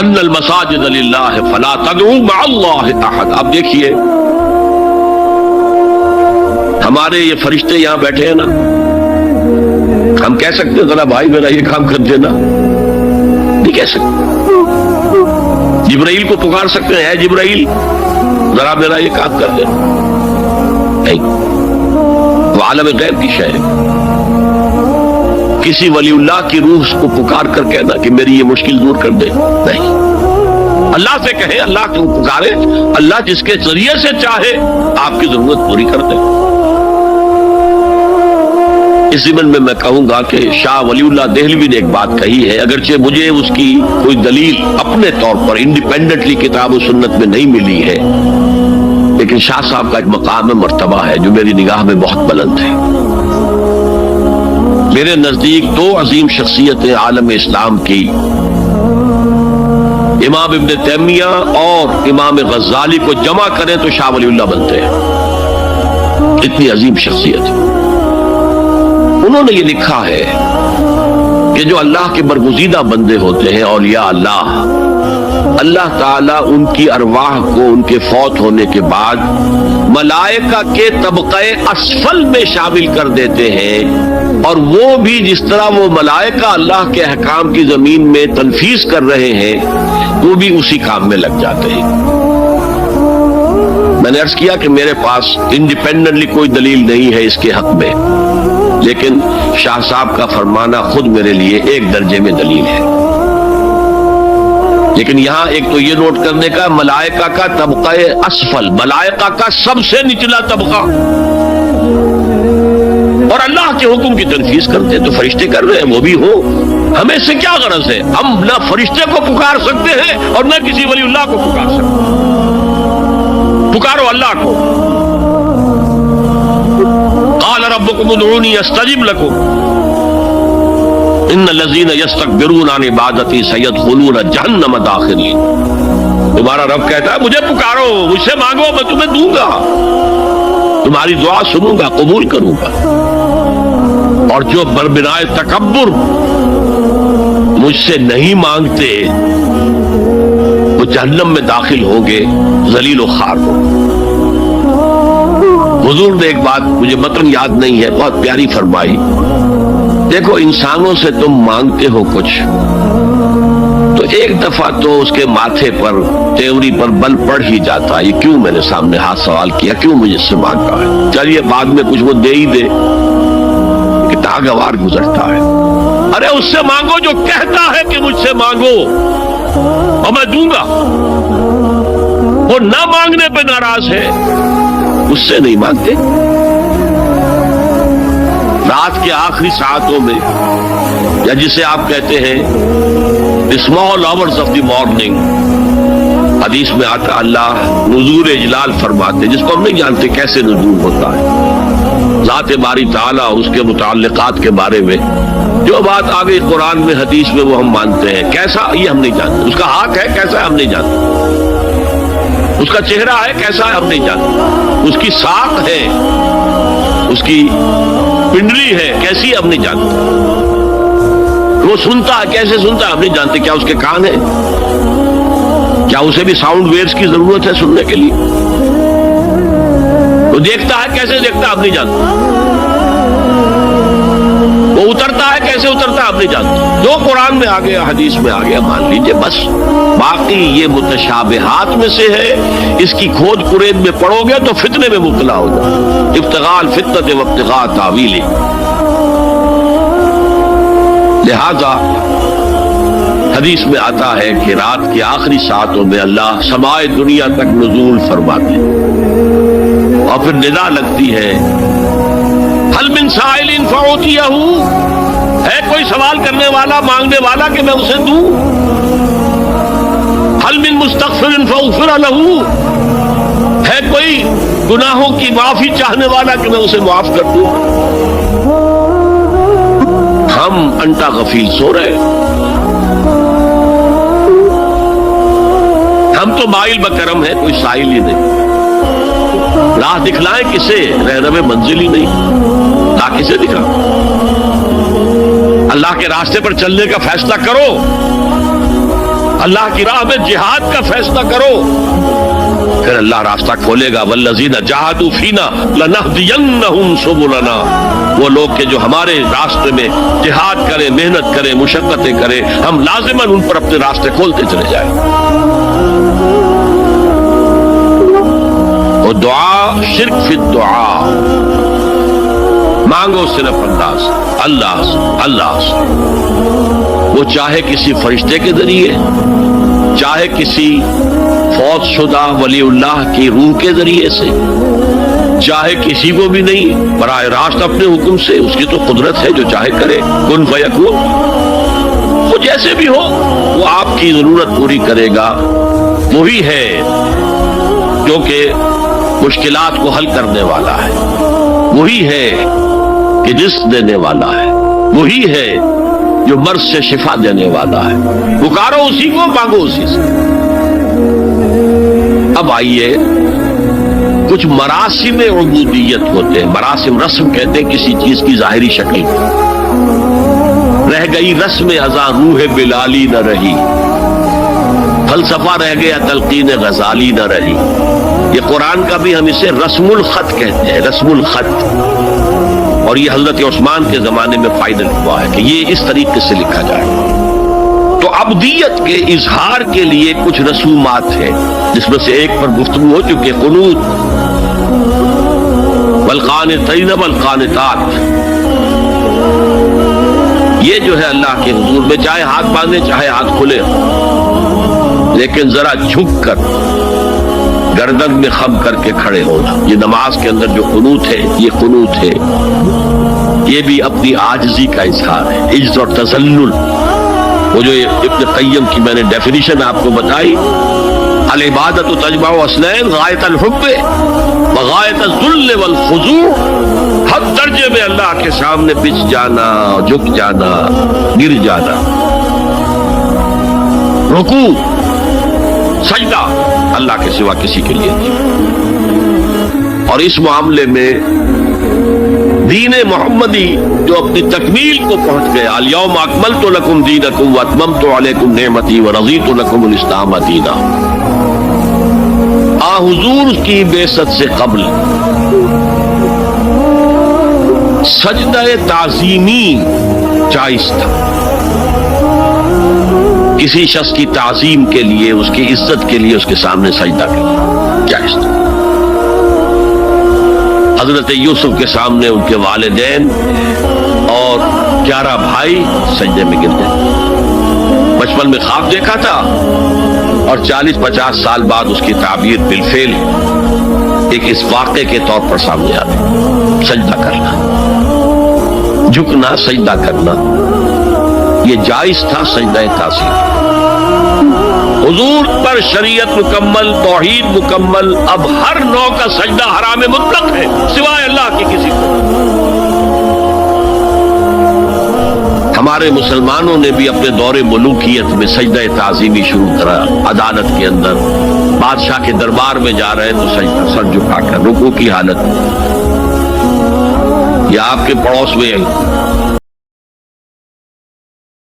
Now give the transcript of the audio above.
وَأَنَّ الْمَسَاجِدَ لِلَّهِ فَلَا تَدْعُوا مَعَ اللَّهِ أَحَدًا۔ اب دیکھیے ہمارے یہ فرشتے یہاں بیٹھے ہیں نا، ہم کہہ سکتے ہیں ذرا بھائی میرا یہ کام کر دینا؟ نہیں کہہ سکتے۔ جبرائیل کو پکار سکتے ہیں، اے جبرائیل ذرا میرا یہ کام کر دینا؟ نہیں، وہ عالم غیب کی شے ہے۔ کسی ولی اللہ کی روح کو پکار کر کہنا کہ میری یہ مشکل دور کر دے، نہیں۔ اللہ سے کہیں، اللہ کو پکارے، اللہ جس کے ذریعے سے چاہے آپ کی ضرورت پوری کر دے۔ اس ضمن میں میں کہوں گا کہ شاہ ولی اللہ دہلوی نے ایک بات کہی ہے، اگرچہ مجھے اس کی کوئی دلیل اپنے طور پر انڈیپینڈنٹلی کتاب و سنت میں نہیں ملی ہے، لیکن شاہ صاحب کا ایک مقام مرتبہ ہے جو میری نگاہ میں بہت بلند ہے۔ میرے نزدیک دو عظیم شخصیتیں عالم اسلام کی، امام ابن تیمیہ اور امام غزالی کو جمع کریں تو شاہ ولی اللہ بنتے ہیں، اتنی عظیم شخصیت۔ انہوں نے یہ لکھا ہے کہ جو اللہ کے برگزیدہ بندے ہوتے ہیں، اولیاء اللہ، اللہ تعالیٰ ان کی ارواح کو ان کے فوت ہونے کے بعد ملائکہ کے طبقہ اسفل میں شامل کر دیتے ہیں، اور وہ بھی جس طرح وہ ملائکہ اللہ کے احکام کی زمین میں تنفیذ کر رہے ہیں وہ بھی اسی کام میں لگ جاتے ہیں۔ میں نے عرض کیا کہ میرے پاس انڈیپینڈنٹلی کوئی دلیل نہیں ہے اس کے حق میں، لیکن شاہ صاحب کا فرمانا خود میرے لیے ایک درجے میں دلیل ہے۔ لیکن یہاں ایک تو یہ نوٹ کرنے کا، ملائکہ کا طبقہ اسفل، ملائکہ کا سب سے نچلا طبقہ، اور اللہ کے حکم کی تنفیذ کرتے ہیں تو فرشتے کر رہے ہیں، وہ بھی ہو، ہمیں اس سے کیا غرض ہے؟ ہم نہ فرشتے کو پکار سکتے ہیں اور نہ کسی ولی اللہ کو پکار سکتے ہیں۔ پکارو اللہ کو۔ قال ربکم ادعونی استجب لکم ان الذین یستکبرون عن عبادتی سیدخلون جہنم داخرین۔ تمہارا رب کہتا ہے مجھے پکارو، مجھ سے مانگو، میں تمہیں دوں گا، تمہاری دعا سنوں گا، قبول کروں گا، اور جو بربنائے تکبر مجھ سے نہیں مانگتے وہ جہنم میں داخل ہوں گے، ذلیل و خوار ہو۔ حضور نے ایک بات، مجھے متن یاد نہیں ہے، بہت پیاری فرمائی، دیکھو انسانوں سے تم مانگتے ہو کچھ تو ایک دفعہ تو اس کے ماتھے پر، تیوری پر بل پڑ ہی جاتا ہے، یہ کیوں میرے سامنے ہاتھ سوال کیا، کیوں مجھے سے مانگا ہے، چلیے بعد میں کچھ وہ دے ہی دے، کہ ناگوار گزرتا ہے۔ ارے اس سے مانگو جو کہتا ہے کہ مجھ سے مانگو اور میں دوں گا، وہ نہ مانگنے پہ ناراض ہے، اس سے نہیں مانگتے۔ رات کے آخری ساعتوں میں، یا جسے آپ کہتے ہیں small hours of the morning, حدیث میں آتا اللہ نزول اجلال فرماتے، جس کو ہم نہیں جانتے کیسے نزول ہوتا ہے، ذات باری تعالیٰ اور اس کے متعلقات کے بارے میں جو بات آ گئی قرآن میں حدیث میں وہ ہم مانتے ہیں، کیسا یہ ہم نہیں جانتے، اس کا ہاتھ ہے کیسا ہے ہم نہیں جانتے، اس کا چہرہ ہے کیسا ہے ہم نہیں جانتے، اس کی ساق ہے، اس کی پنڈلی ہے کیسی ہے ہم نہیں جانتے، وہ سنتا ہے کیسے سنتا ہے ہم نہیں جانتے، کیا اس کے کان ہیں، کیا اسے بھی ساؤنڈ ویوز کی ضرورت ہے سننے کے لیے، وہ دیکھتا ہے کیسے دیکھتا ہے ہم نہیں جانتے، وہ اترتا ہے کیسے اترتا ہے ہم نہیں جانتے، جو قرآن میں آ گیا حدیث میں آ گیا مان لیجئے بس، باقی یہ متشابہات میں سے ہے، اس کی کھود کرید میں پڑو گے تو فتنے میں مبتلا ہو جائے، ابتغاء الفتنة وابتغاء تاویلہ۔ لہذا حدیث میں آتا ہے کہ رات کی آخری ساعتوں میں اللہ سمائے دنیا تک نزول فرماتے اور پھر ندا لگتی ہے هل من سائل فأعطیہ، ہے کوئی سوال کرنے والا مانگنے والا کہ میں اسے دوں، هل من مستغفر فأغفر له، ہے کوئی گناہوں کی معافی چاہنے والا کہ میں اسے معاف کر دوں۔ ہم انٹا غفیل سو رہے، ہم تو مائل بکرم ہے، کوئی سائل ہی نہیں، راہ دکھلائیں کسے، رہنم منزل ہی نہیں، راہ کسے دکھا، اللہ کے راستے پر چلنے کا فیصلہ کرو، اللہ کی راہ میں جہاد کا فیصلہ کرو، پھر اللہ راستہ کھولے گا۔ والذین جاہدوا فینا لنہدینہم سبلنا، وہ لوگ کہ جو ہمارے راستے میں جہاد کریں، محنت کریں، مشقتیں کریں، ہم لازماً ان پر اپنے راستے کھولتے چلے جائیں۔ وہ دعا شرک فی الدعا، مانگو صرف اللہ سے، وہ چاہے کسی فرشتے کے ذریعے، چاہے کسی فوت شدہ ولی اللہ کی روح کے ذریعے سے، چاہے کسی کو بھی نہیں، براہ راست اپنے حکم سے، اس کی تو قدرت ہے، جو چاہے کرے، کن فیکون، وہ جیسے بھی ہو وہ آپ کی ضرورت پوری کرے گا۔ وہی ہے جو کہ مشکلات کو حل کرنے والا ہے، وہی ہے کہ رزق دینے والا ہے، وہی ہے جو مرض سے شفا دینے والا ہے۔ پکارو اسی کو، مانگو اسی سے۔ اب آئیے، کچھ مراسم عبودیت ہوتے ہیں، مراسم رسم کہتے ہیں کسی چیز کی ظاہری شکل، رہ گئی رسم ازاں روح بلالی نہ رہی، فلسفہ رہ گیا تلقین غزالی نہ رہی۔ یہ قرآن کا بھی ہم اسے رسم الخط کہتے ہیں، رسم الخط، اور یہ حضرت عثمان کے زمانے میں فائدہ ہوا ہے کہ یہ اس طریقے سے لکھا جائے۔ تو عبدیت کے اظہار کے لیے کچھ رسومات ہیں، جس میں سے ایک پر گفتگو ہو چکی، قنوت، والقانتین والقانتات، یہ جو ہے اللہ کے حضور میں چاہے ہاتھ باندھے چاہے ہاتھ کھلے، لیکن ذرا جھک کر گردن میں خم کر کے کھڑے ہونا، یہ نماز کے اندر جو قنوت ہے، یہ قنوت ہے، یہ بھی اپنی عاجزی کا اظہار ہے، عجز اور تذلل۔ وہ جو ابن قیم کی میں نے ڈیفینیشن آپ کو بتائی، العبادت تجمع اصلین، غایت الحب وغایت الذل والخضوع، ہر درجے میں اللہ کے سامنے پچ جانا، جھک جانا، گر جانا، رکوع، سجدہ اللہ کے سوا کسی کے لیے نہیں۔ اور اس معاملے میں دین محمدی جو اپنی تکمیل کو پہنچ گیا، الیوم اکملت لکم دینکم واتممت علیکم نعمتی ورضیت لکم الاسلام دینا، حضور کی بعثت سے قبل سجدہ تعظیمی جائز تھا، کسی شخص کی تعظیم کے لیے، اس کی عزت کے لیے اس کے سامنے سجدہ کرنا جائز تھا۔ حضرت یوسف کے سامنے ان کے والدین اور 11 بھائی سجدے میں گر گئے۔ بچپن میں خواب دیکھا تھا اور 40-50 سال بعد اس کی تعبیر بالفعل ایک اس واقعے کے طور پر سامنے آ گئی۔ سجدہ کرنا، جھکنا، سجدہ کرنا، یہ جائز تھا سجدہ تعظیم۔ حضور پر شریعت مکمل، توحید مکمل، اب ہر نوع کا سجدہ حرام مطلق ہے سوائے اللہ کی کسی کو۔ ہمارے مسلمانوں نے بھی اپنے دور ملوکیت میں سجدہ تعظیمی شروع کرا، عدالت کے اندر بادشاہ کے دربار میں جا رہے ہیں تو سجدہ، سر جھکا کر رکوع کی حالت، یا آپ کے پڑوس میں